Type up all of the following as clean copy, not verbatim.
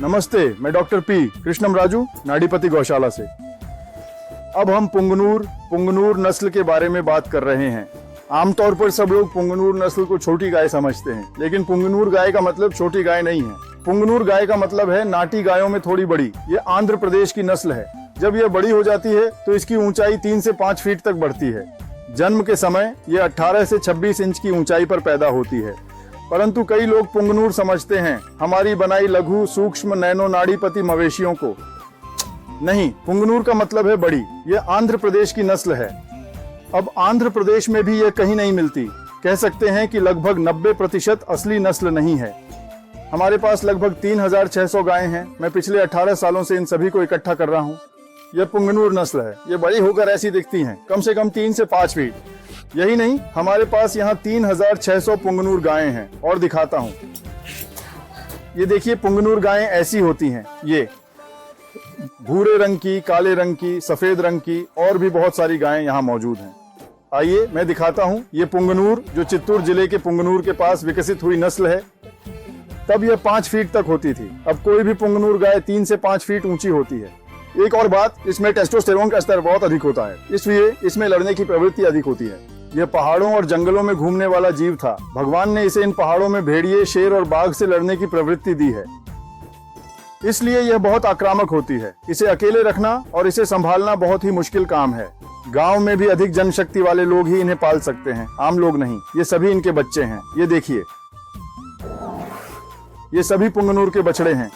नमस्ते, मैं doctor P कृष्णम राजू नाड़ीपति गौशाला से। अब हम पुंगनूर नस्ल के बारे में बात कर रहे हैं। आमतौर पर सब लोग पुंगनूर नस्ल को छोटी गाय समझते हैं, लेकिन पुंगनूर गाय का मतलब छोटी गाय नहीं है। पुंगनूर गाय का मतलब है नाटी गायों में थोड़ी बड़ी। ये आंध्र प्रदेश की नस्ल है। जब यह बड़ी हो जाती है तो इसकी ऊंचाई 3 से 5 फीट तक बढ़ती है। जन्म के समय ये 18 से 26 इंच की ऊंचाई पर पैदा होती है। परंतु कई लोग पुंगनूर समझते हैं हमारी बनाई लघु सूक्ष्म नैनो नाड़ीपति मवेशियों को। नहीं, पुंगनूर का मतलब है बड़ी। यह आंध्र प्रदेश की नस्ल है। अब आंध्र प्रदेश में भी यह कहीं नहीं मिलती। कह सकते हैं कि लगभग 90% असली नस्ल नहीं है। हमारे पास लगभग 3600 गायें हैं। मैं पिछले 18 सालों से इन सभी को इकट्ठा कर रहा हूँ। यह पुंगनूर नस्ल है। ये बड़ी होकर ऐसी दिखती हैं, कम से कम 3 से 5 फीट। यही नहीं, हमारे पास यहाँ 3600 पुंगनूर गायें हैं। और दिखाता हूँ, ये देखिए पुंगनूर गायें ऐसी होती हैं। ये भूरे रंग की, काले रंग की, सफेद रंग की और भी बहुत सारी गायें यहाँ मौजूद हैं। आइए मैं दिखाता हूँ। ये पुंगनूर जो चित्तूर जिले के पुंगनूर के पास विकसित हुई नस्ल है। तब यह 5 फीट तक होती थी। अब कोई भी पुंगनूर गाय 3 से 5 फीट ऊंची होती है। एक और बात, इसमें टेस्टोस्टेरोन का स्तर बहुत अधिक होता है, इसलिए इसमें लड़ने की प्रवृत्ति अधिक होती है। यह पहाड़ों और जंगलों में घूमने वाला जीव था। भगवान ने इसे इन पहाड़ों में भेड़िए, शेर और बाघ से लड़ने की प्रवृत्ति दी है, इसलिए यह बहुत आक्रामक होती है। इसे अकेले रखना और इसे संभालना बहुत ही मुश्किल काम है। गांव में भी अधिक जनशक्ति वाले लोग ही इन्हें पाल सकते हैं, आम लोग नहीं। ये सभी इनके बच्चे हैं। ये देखिए, ये सभी पुंगनूर के बछड़े हैं।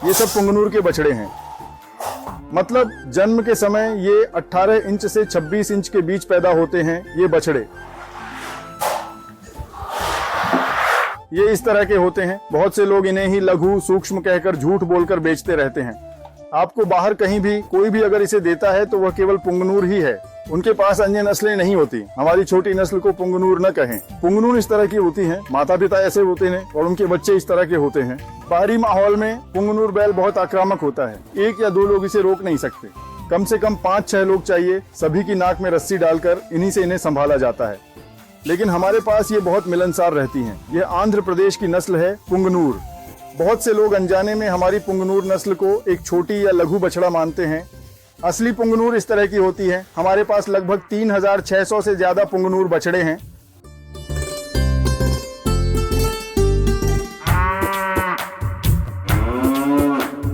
ये सब पुंगनूर के बछड़े हैं। मतलब जन्म के समय ये 18 इंच से 26 इंच के बीच पैदा होते हैं। ये बछड़े ये इस तरह के होते हैं। बहुत से लोग इन्हें ही लघु सूक्ष्म कहकर झूठ बोलकर बेचते रहते हैं। आपको बाहर कहीं भी कोई भी अगर इसे देता है तो वह केवल पुंगनूर ही है। उनके पास अन्य नस्लें नहीं होती। हमारी छोटी नस्ल को पुंगनूर न कहें। पुंगनूर इस तरह की होती हैं, माता पिता ऐसे होते हैं और उनके बच्चे इस तरह के होते हैं। बाहरी माहौल में पुंगनूर बैल बहुत आक्रामक होता है। 1 या 2 लोग इसे रोक नहीं सकते। कम से कम 5-6 लोग चाहिए। सभी की नाक में रस्सी डालकर इन्हीं से इन्हें संभाला जाता है। लेकिन हमारे पास ये बहुत मिलनसार रहती हैं। यह आंध्र प्रदेश की नस्ल है पुंगनूर। बहुत से लोग अनजाने में हमारी पुंगनूर नस्ल को एक छोटी या लघु बछड़ा मानते हैं। असली पुंगनूर इस तरह की होती है। हमारे पास लगभग 3600 से ज्यादा पुंगनूर बछड़े हैं।